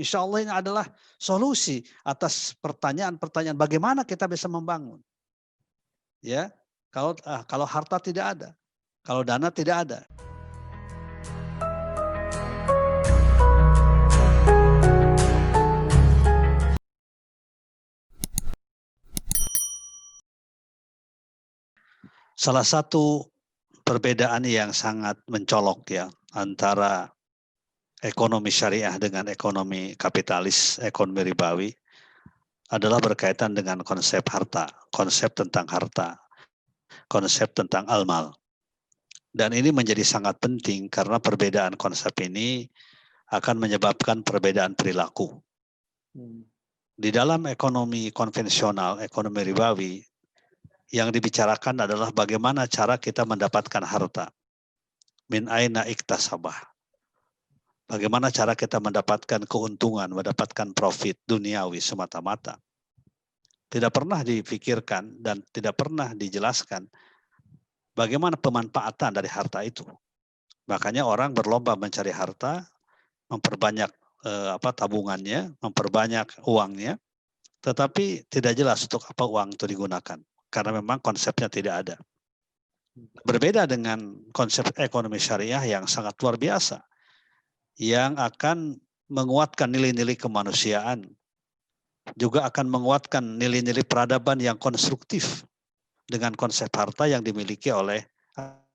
Insya Allah ini adalah solusi atas pertanyaan-pertanyaan bagaimana kita bisa membangun. Ya, kalau harta tidak ada, kalau dana tidak ada. Salah satu perbedaan yang sangat mencolok ya antara ekonomi syariah dengan ekonomi kapitalis, ekonomi ribawi adalah berkaitan dengan konsep harta, konsep tentang harta, konsep tentang al-mal. Dan ini menjadi sangat penting karena perbedaan konsep ini akan menyebabkan perbedaan perilaku. Di dalam ekonomi konvensional, ekonomi ribawi, yang dibicarakan adalah bagaimana cara kita mendapatkan harta. Min aina iktasabah. Bagaimana cara kita mendapatkan keuntungan, mendapatkan profit duniawi semata-mata. Tidak pernah dipikirkan dan tidak pernah dijelaskan bagaimana pemanfaatan dari harta itu. Makanya orang berlomba mencari harta, memperbanyak tabungannya, memperbanyak uangnya, tetapi tidak jelas untuk apa uang itu digunakan. Karena memang konsepnya tidak ada. Berbeda dengan konsep ekonomi syariah yang sangat luar biasa, yang akan menguatkan nilai-nilai kemanusiaan, juga akan menguatkan nilai-nilai peradaban yang konstruktif dengan konsep harta yang dimiliki oleh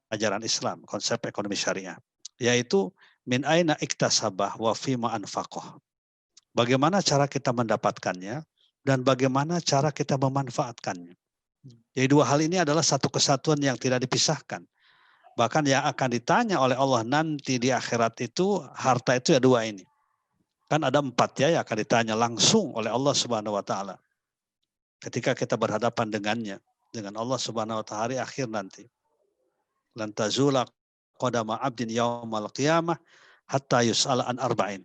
ajaran Islam, konsep ekonomi syariah, yaitu min aina iktasabah wa fima anfaqah. Bagaimana cara kita mendapatkannya dan bagaimana cara kita memanfaatkannya. Jadi dua hal ini adalah satu kesatuan yang tidak dipisahkan. Bahkan yang akan ditanya oleh Allah nanti di akhirat itu, harta itu ya dua ini. Kan ada 4 ya yang akan ditanya langsung oleh Allah Subhanahu wa taala. Ketika kita berhadapan dengannya, dengan Allah Subhanahu wa taala hari akhir nanti. Lan tazula qadama 'abdin yaumal qiyamah hatta yus'ala an arba'in.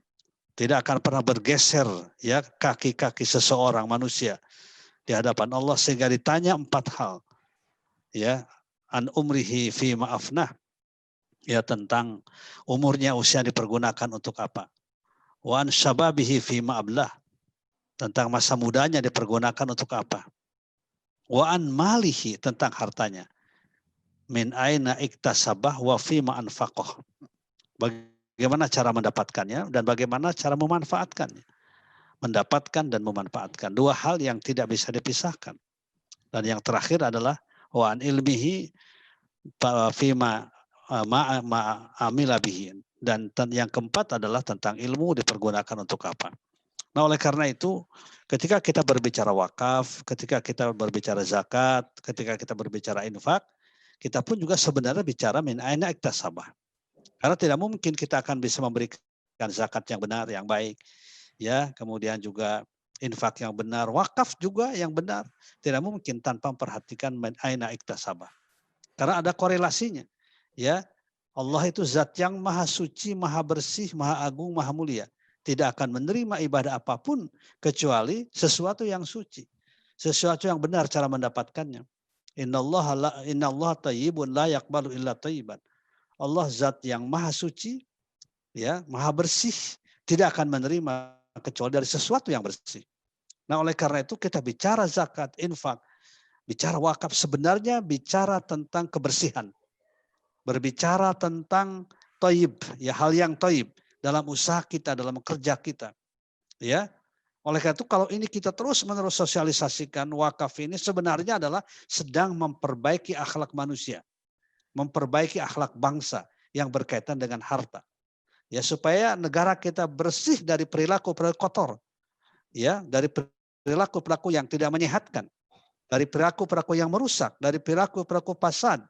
Tidak akan pernah bergeser ya kaki-kaki seseorang manusia di hadapan Allah sehingga ditanya 4 hal. Ya, an umrihi fi ma'afnah. Ya, tentang umurnya, usia dipergunakan untuk apa? Wa an syababihi fi ma'ablah. Tentang masa mudanya dipergunakan untuk apa? Wa an malihi, tentang hartanya. Min aina iktasabah wa fi ma'anfaqah. Bagaimana cara mendapatkannya dan bagaimana cara memanfaatkannya. Mendapatkan dan memanfaatkan. Dua hal yang tidak bisa dipisahkan. Dan yang terakhir adalah wa an ilmihi fima ma'amila bihi. Dan yang keempat adalah tentang ilmu dipergunakan untuk apa. Nah, oleh karena itu ketika kita berbicara wakaf, ketika kita berbicara zakat, ketika kita berbicara infak, kita pun juga sebenarnya bicara min aina iktasabah. Karena tidak mungkin kita akan bisa memberikan zakat yang benar, yang baik, ya, kemudian juga infak yang benar, wakaf juga yang benar, tidak mungkin tanpa memperhatikan min aina iktasabah. Karena ada korelasinya, ya. Allah itu zat yang maha suci, maha bersih, maha agung, maha mulia. Tidak akan menerima ibadah apapun kecuali sesuatu yang suci, sesuatu yang benar cara mendapatkannya. Innallaha thayyibun la yaqbalu illa thayyiban. Allah zat yang maha suci, ya, maha bersih, tidak akan menerima kecuali dari sesuatu yang bersih. Nah, oleh karena itu kita bicara zakat, infak, bicara wakaf sebenarnya bicara tentang kebersihan. Berbicara tentang thayyib, ya, hal yang thayyib dalam usaha kita, dalam kerja kita. Ya. Oleh karena itu kalau ini kita terus-menerus sosialisasikan, wakaf ini sebenarnya adalah sedang memperbaiki akhlak manusia. Memperbaiki akhlak bangsa yang berkaitan dengan harta. Ya, supaya negara kita bersih dari perilaku-perilaku kotor. Ya, dari perilaku-perilaku yang tidak menyehatkan. Dari perilaku-perilaku yang merusak, dari perilaku-perilaku fasad.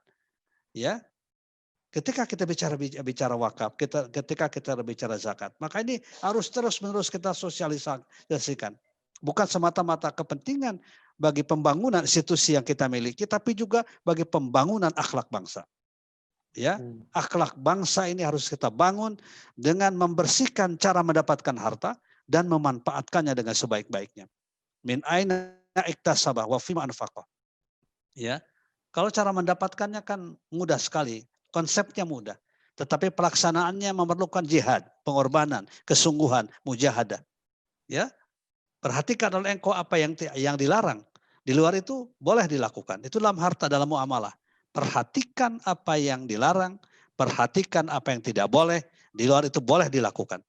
Ya. Ketika kita bicara wakaf, ketika kita bicara zakat, maka ini harus terus-menerus kita sosialisasikan. Bukan semata-mata kepentingan bagi pembangunan institusi yang kita miliki, tapi juga bagi pembangunan akhlak bangsa. Ya, akhlak bangsa ini harus kita bangun dengan membersihkan cara mendapatkan harta dan memanfaatkannya dengan sebaik-baiknya. Min aina iktasabah wa fima anfaqah. Ya. Kalau cara mendapatkannya kan mudah sekali. Konsepnya mudah, tetapi pelaksanaannya memerlukan jihad, pengorbanan, kesungguhan, mujahadah. Ya, perhatikan oleh engkau apa yang dilarang. Di luar itu boleh dilakukan. Itu dalam harta, dalam muamalah. Perhatikan apa yang dilarang, perhatikan apa yang tidak boleh, di luar itu boleh dilakukan.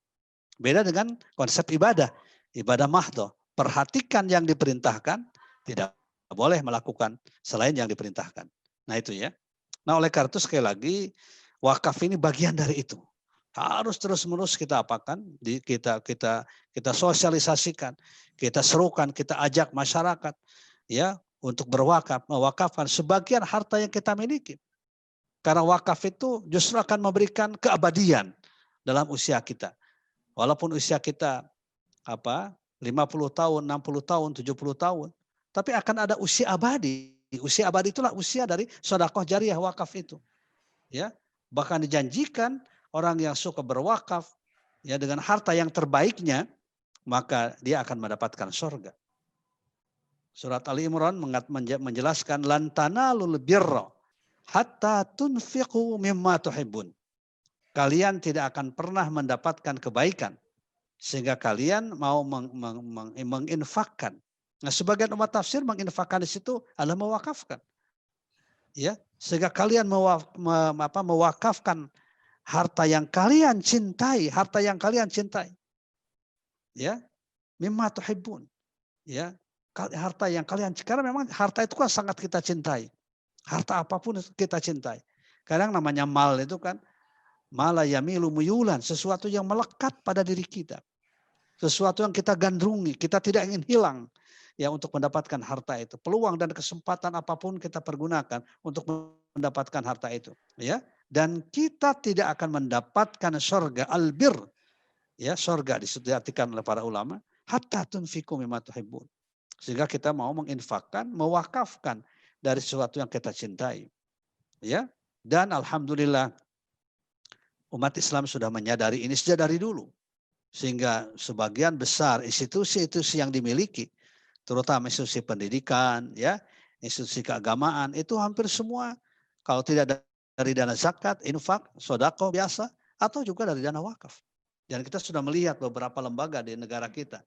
Beda dengan konsep ibadah. Ibadah mahdoh. Perhatikan yang diperintahkan, tidak boleh melakukan selain yang diperintahkan. Nah itu ya. Nah oleh karena itu sekali lagi, wakaf ini bagian dari itu. Harus terus-menerus kita apakan, kita sosialisasikan, kita serukan, kita ajak masyarakat ya untuk berwakaf, mewakafkan sebagian harta yang kita miliki. Karena wakaf itu justru akan memberikan keabadian dalam usia kita. Walaupun usia kita 50 tahun, 60 tahun, 70 tahun, tapi akan ada usia abadi. Usia abadi itulah usia dari sedekah jariyah wakaf itu. Ya, bahkan dijanjikan orang yang suka berwakaf ya dengan harta yang terbaiknya, maka dia akan mendapatkan surga. Surat Ali Imran menjelaskan lan tanalul birra hatta tunfiqu mimma tuhibbun. Kalian tidak akan pernah mendapatkan kebaikan sehingga kalian mau menginfakkan. Nah, sebagian umat tafsir menginfakkan di situ adalah mewakafkan. Ya, sehingga kalian mewakafkan harta yang kalian cintai, harta yang kalian cintai. Ya, mimma tuhibbun. Ya, harta yang kalian, karena memang harta itu kan sangat kita cintai. Harta apapun kita cintai. Kadang namanya mal itu kan mala yamilu muyulan, sesuatu yang melekat pada diri kita. Sesuatu yang kita gandrungi, kita tidak ingin hilang ya untuk mendapatkan harta itu. Peluang dan kesempatan apapun kita pergunakan untuk mendapatkan harta itu, ya. Dan kita tidak akan mendapatkan surga albir, ya, surga diartikan oleh para ulama, hatta tunfiqu mimma tuhibbun. Sehingga kita mau menginfakkan, mewakafkan dari sesuatu yang kita cintai. Ya. Dan alhamdulillah umat Islam sudah menyadari ini sejak dari dulu. Sehingga sebagian besar institusi-institusi yang dimiliki, terutama institusi pendidikan, ya, institusi keagamaan, itu hampir semua kalau tidak dari dana zakat, infak, sodako biasa, atau juga dari dana wakaf. Dan kita sudah melihat beberapa lembaga di negara kita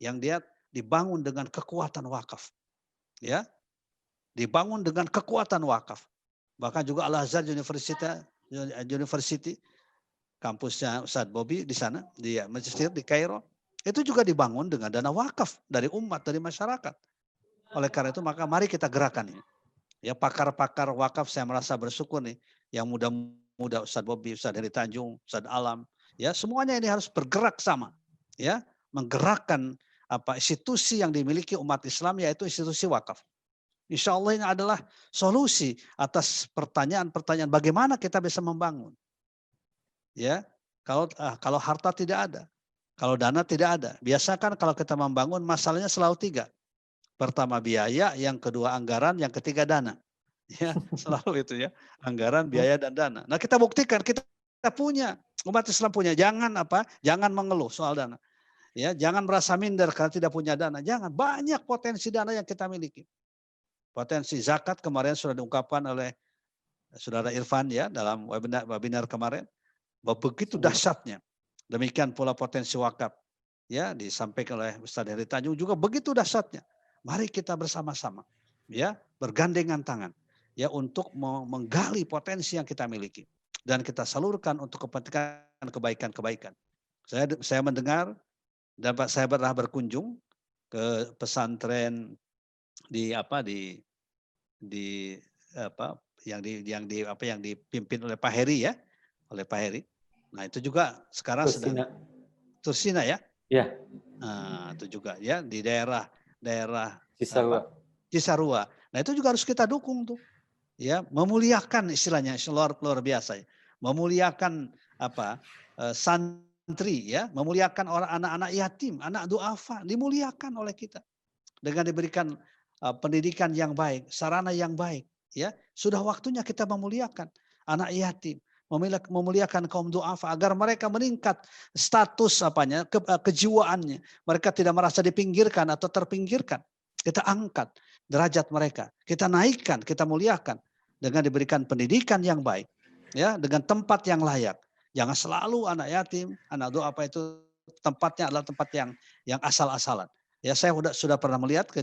yang dia dibangun dengan kekuatan wakaf, ya, dibangun dengan kekuatan wakaf. Bahkan juga Al-Azhar University, kampusnya Ustadz Bobby di sana, di Mesir, di Kairo, itu juga dibangun dengan dana wakaf dari umat, dari masyarakat. Oleh karena itu maka mari kita gerakan ini. Ya, pakar-pakar wakaf saya merasa bersyukur nih, yang muda-muda Ustadz Bobby, Ustadz Heri Tanjung, Ustadz Alam, ya semuanya ini harus bergerak sama, ya menggerakkan institusi yang dimiliki umat Islam, yaitu institusi wakaf. Insya Allah ini adalah solusi atas pertanyaan-pertanyaan bagaimana kita bisa membangun. Ya, kalau harta tidak ada, kalau dana tidak ada. Biasa kan kalau kita membangun masalahnya selalu tiga. Pertama biaya, yang kedua anggaran, yang ketiga dana. Ya, selalu itu ya. Anggaran, biaya dan dana. Nah, kita buktikan kita punya, umat Islam punya. Jangan mengeluh soal dana. Ya, jangan merasa minder karena tidak punya dana. Jangan, banyak potensi dana yang kita miliki. Potensi zakat kemarin sudah diungkapkan oleh Saudara Irfan ya dalam webinar kemarin. Begitu dahsyatnya. Demikian pula potensi wakaf. Ya, disampaikan oleh Ustadz Heri Tanjung juga begitu dahsyatnya. Mari kita bersama-sama ya, bergandengan tangan ya untuk menggali potensi yang kita miliki dan kita salurkan untuk kepentingan kebaikan-kebaikan. Saya mendengar dan saya pernah berkunjung ke pesantren yang dipimpin oleh Pak Heri ya, oleh Pak Heri. Nah itu juga sekarang sedang Tursina ya. Ya. Nah, itu juga ya di daerah Cisarua. Nah itu juga harus kita dukung tuh, ya memuliakan istilahnya luar biasa, ya. Memuliakan santri ya, memuliakan orang anak-anak yatim, anak duafa dimuliakan oleh kita dengan diberikan pendidikan yang baik, sarana yang baik, ya sudah waktunya kita memuliakan anak yatim. Memuliakan kaum duafa agar mereka meningkat status kejiwaannya. Mereka tidak merasa dipinggirkan atau terpinggirkan. Kita angkat derajat mereka, kita naikkan, kita muliakan dengan diberikan pendidikan yang baik, ya dengan tempat yang layak. Jangan selalu anak yatim, anak duafa itu tempatnya adalah tempat yang asal-asalan. Ya saya sudah pernah melihat ke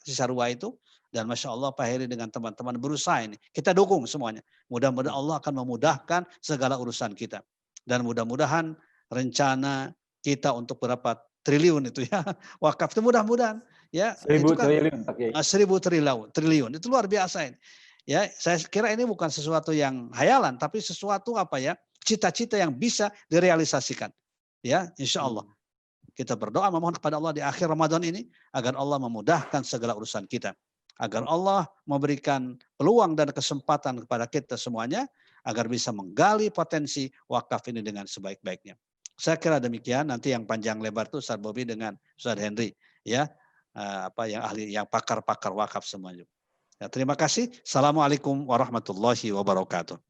Cisarua itu, dan Masya Allah Pak Heri dengan teman-teman berusaha ini. Kita dukung semuanya. Mudah-mudahan Allah akan memudahkan segala urusan kita. Dan mudah-mudahan rencana kita untuk berapa triliun itu ya wakaf itu mudah-mudahan ya 1000 itu kan triliun Pak Kiai. 1000 triliun itu luar biasa ini. Ya, saya kira ini bukan sesuatu yang hayalan, tapi sesuatu apa ya, cita-cita yang bisa direalisasikan. Ya, insya Allah. Kita berdoa memohon kepada Allah di akhir Ramadan ini, agar Allah memudahkan segala urusan kita. Agar Allah memberikan peluang dan kesempatan kepada kita semuanya, agar bisa menggali potensi wakaf ini dengan sebaik-baiknya. Saya kira demikian, nanti yang panjang lebar itu Ustaz Bobi dengan Ustaz Henry. Ya, yang ahli, yang pakar-pakar wakaf semuanya. Ya, terima kasih. Assalamualaikum warahmatullahi wabarakatuh.